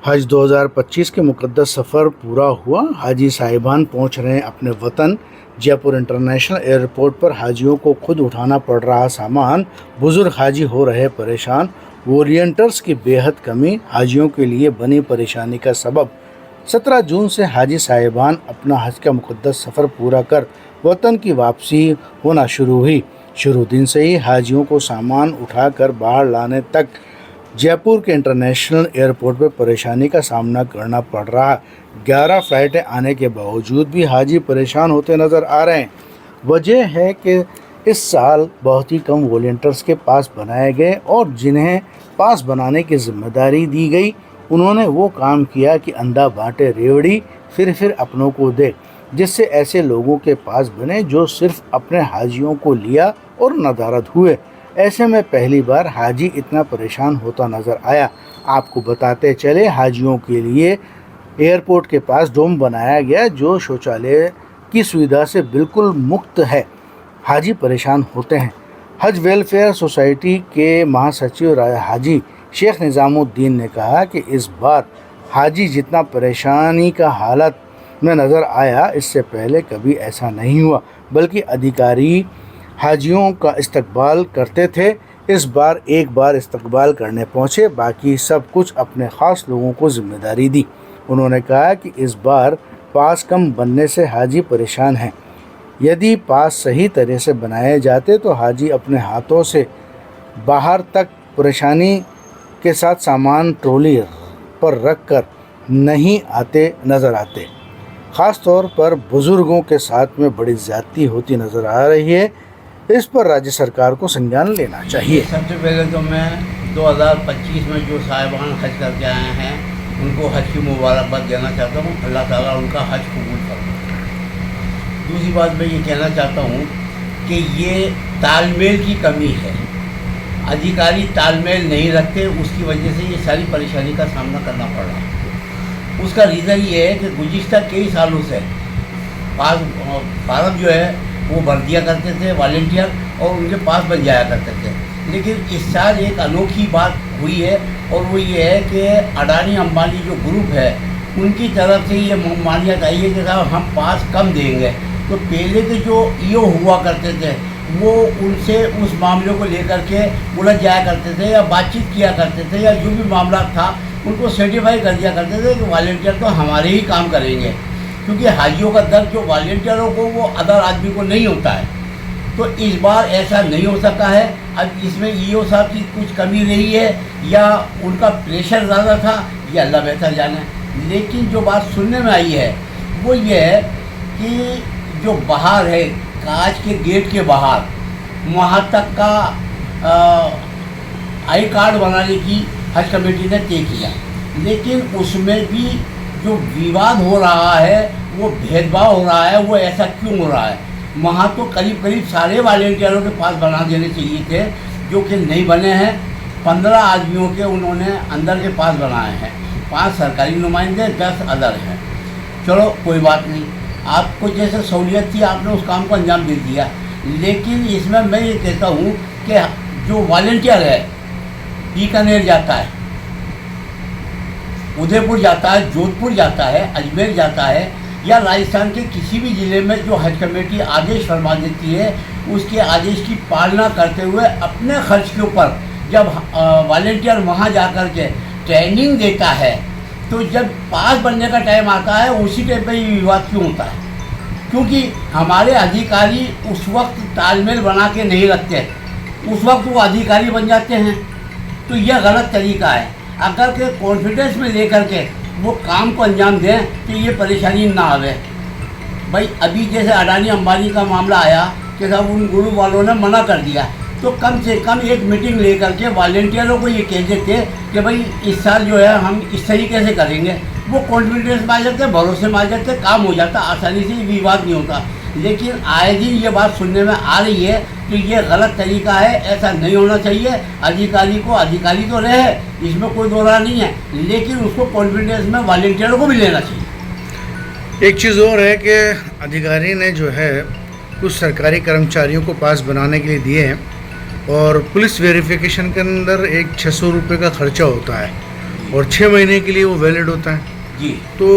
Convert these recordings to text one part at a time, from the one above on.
हज 2025 के मुक़द्दस सफ़र पूरा हुआ। हाजी साहिबान पहुंच रहे हैं अपने वतन। जयपुर इंटरनेशनल एयरपोर्ट पर हाजियों को खुद उठाना पड़ रहा सामान, बुजुर्ग हाजी हो रहे परेशान। वॉलंटियर्स की बेहद कमी हाजियों के लिए बनी परेशानी का सबब। 17 जून से हाजी साहिबान अपना हज का मुक़द्दस सफ़र पूरा कर वतन की वापसी होना शुरू हुई। शुरू दिन से ही हाजियों को सामान उठाकर बाहर लाने तक जयपुर के इंटरनेशनल एयरपोर्ट पर परेशानी का सामना करना पड़ रहा। 11 फ्लाइटें आने के बावजूद भी हाजी परेशान होते नज़र आ रहे हैं। वजह है कि इस साल बहुत ही कम वॉलंटियर्स के पास बनाए गए और जिन्हें पास बनाने की जिम्मेदारी दी गई, उन्होंने वो काम किया कि अंधा बांटे रेवड़ी फिर अपनों को दे, जिससे ऐसे लोगों के पास बने जो सिर्फ अपने हाजियों को लिया और नदारद हुए। ऐसे में पहली बार हाजी इतना परेशान होता नज़र आया। आपको बताते चले, हाजियों के लिए एयरपोर्ट के पास डोम बनाया गया जो शौचालय की सुविधा से बिल्कुल मुक्त है। हाजी परेशान होते हैं। हज वेलफेयर सोसाइटी के महासचिव हाजी शेख निज़ामुद्दीन ने कहा कि इस बार हाजी जितना परेशानी का हालत में नज़र आया, इससे पहले कभी ऐसा नहीं हुआ, बल्कि अधिकारी हाजियों का इस्तकबाल करते थे। इस बार एक बार इस्तकबाल करने पहुँचे, बाकी सब कुछ अपने ख़ास लोगों को जिम्मेदारी दी। उन्होंने कहा कि इस बार पास कम बनने से हाजी परेशान हैं। यदि पास सही तरह से बनाए जाते तो हाजी अपने हाथों से बाहर तक परेशानी के साथ सामान ट्रॉली पर रख कर नहीं आते नज़र आते। ख़ास तौर पर बुज़ुर्गों के साथ में बड़ी ज़्यादती होती नज़र आ रही है। इस पर राज्य सरकार को संज्ञान लेना चाहिए। सबसे पहले तो मैं 2025 में जो साहिबान हज करके आए हैं उनको हज की मुबारकबाद देना चाहता हूँ। अल्लाह ताला उनका हज कबूल करे। दूसरी बात मैं ये कहना चाहता हूँ कि ये तालमेल की कमी है। अधिकारी तालमेल नहीं रखते, उसकी वजह से ये सारी परेशानी का सामना करना पड़ रहा है। उसका रीज़न ये है कि गुज़िश्ता कई सालों से फार्म जो है वो भर दिया करते थे वॉलंटियर और उनके पास बन जाया करते थे। लेकिन इस साल एक अनोखी बात हुई है और वो ये है कि अडानी अंबानी जो ग्रुप है उनकी तरफ से ये मान्यता आई है कि साहब हम पास कम देंगे। तो पहले के जो ईओ हुआ करते थे वो उनसे उस मामले को लेकर के उलझ जाया करते थे या बातचीत किया करते थे, या जो भी मामला था उनको सर्टिफाई कर दिया करते थे कि वॉलंटियर तो हमारे ही काम करेंगे, क्योंकि हाजियों का दर्द जो वॉलंटियरों को वो अदर आदमी को नहीं होता है। तो इस बार ऐसा नहीं हो सका है। अब इसमें ईओ साहब की कुछ कमी रही है या उनका प्रेशर ज़्यादा था, ये अल्लाह बेहतर जाने। लेकिन जो बात सुनने में आई है वो ये है कि जो बाहर है कांच के गेट के बाहर वहाँ तक का आई कार्ड बनाने की हज कमेटी ने तय किया, लेकिन उसमें भी जो विवाद हो रहा है, वो भेदभाव हो रहा है, वो ऐसा क्यों हो रहा है। वहाँ तो करीब सारे वॉलंटियरों के पास बना देने चाहिए थे, जो कि नहीं बने हैं। 15 आदमियों के उन्होंने अंदर के पास बनाए हैं, 5 सरकारी नुमाइंदे, 10 अदर हैं। चलो कोई बात नहीं, आपको जैसे सहूलियत थी आपने उस काम को अंजाम दे दिया। लेकिन इसमें मैं ये कहता हूँ कि जो वॉलंटियर है बीकानेर जाता है, उदयपुर जाता है, जोधपुर जाता है, अजमेर जाता है, या राजस्थान के किसी भी ज़िले में जो हज कमेटी आदेश फरमा देती है उसके आदेश की पालना करते हुए अपने खर्च के ऊपर जब वॉलंटियर वहाँ जा कर के ट्रेनिंग देता है, तो जब पास बनने का टाइम आता है उसी टाइम पर ये विवाद क्यों होता है? क्योंकि हमारे अधिकारी उस वक्त तालमेल बना के नहीं रखते, उस वक्त वो अधिकारी बन जाते हैं। तो यह गलत तरीका है। अगर के कॉन्फिडेंस में लेकर के वो काम को अंजाम दें तो ये परेशानी ना आवे। भाई अभी जैसे अडानी अंबानी का मामला आया कि साहब उन ग्रुप वालों ने मना कर दिया, तो कम से कम एक मीटिंग लेकर के वॉलंटियरों को ये कह देते कि भाई इस साल जो है हम इस तरीके से करेंगे, वो कॉन्फिडेंस में आ जाते, भरोसे में आ जाते, काम हो जाता, आसानी से विवाद नहीं होता। लेकिन आए दिन ये बात सुनने में आ रही है तो ये गलत तरीका है, ऐसा नहीं होना चाहिए। अधिकारी को अधिकारी तो रहे, इसमें कोई दो राय नहीं है, लेकिन उसको कॉन्फिडेंस में वॉलंटियरों को भी लेना चाहिए। एक चीज़ और है कि अधिकारी ने जो है कुछ सरकारी कर्मचारियों को पास बनाने के लिए दिए हैं और पुलिस वेरिफिकेशन के अंदर एक 600 रुपये का खर्चा होता है और 6 महीने के लिए वो वैलिड होता है। जी तो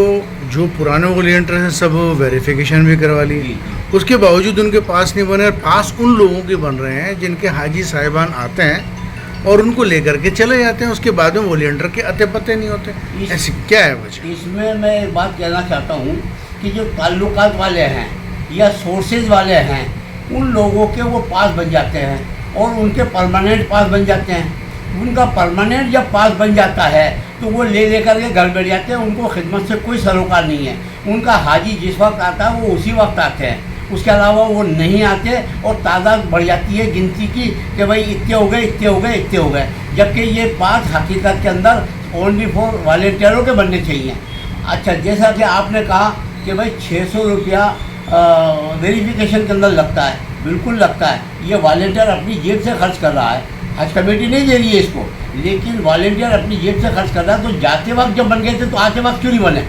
जो पुराने वॉलंटियर हैं सब वेरिफिकेशन भी करवा जी लिए, जी उसके बावजूद उनके पास नहीं बने। पास उन लोगों के बन रहे हैं जिनके हाजी साहिबान आते हैं और उनको लेकर के चले जाते हैं, उसके बाद में वॉलंटियर के अते पते नहीं होते। ऐसी क्या है वजह? इसमें मैं एक बात कहना चाहता हूँ कि जो ताल्लुकात वाले हैं या सोर्सेज वाले हैं, उन लोगों के वो पास बन जाते हैं और उनके परमानेंट पास बन जाते हैं। उनका परमानेंट जब पास बन जाता है तो वो ले लेकर के घर बैठ जाते हैं, उनको खिदमत से कोई सरोकार नहीं है। उनका हाजी जिस वक्त आता है वो उसी वक्त आते हैं, उसके अलावा वो नहीं आते और तादाद बढ़ जाती है गिनती की कि भाई इतने हो गए, इतने हो गए, इतने हो गए, जबकि ये पास हकीकत के अंदर ओनली फॉर वॉलंटियरों के बनने चाहिए। अच्छा, जैसा कि आपने कहा कि भाई 600 रुपया वेरिफिकेशन के अंदर लगता है, बिल्कुल लगता है। ये वॉलंटियर अपनी जेब से खर्च कर रहा है, हज कमेटी नहीं दे रही है इसको, लेकिन वॉलंटियर अपनी जेब से खर्च कर रहा है। तो जाते वक्त जब बन गए थे तो आते वक्त क्यों नहीं बने?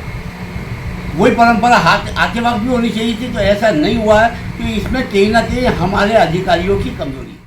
वही परंपरा आते वक्त भी होनी चाहिए थी। तो ऐसा नहीं हुआ है, तो इसमें कहीं ना कहीं हमारे अधिकारियों की कमजोरी है।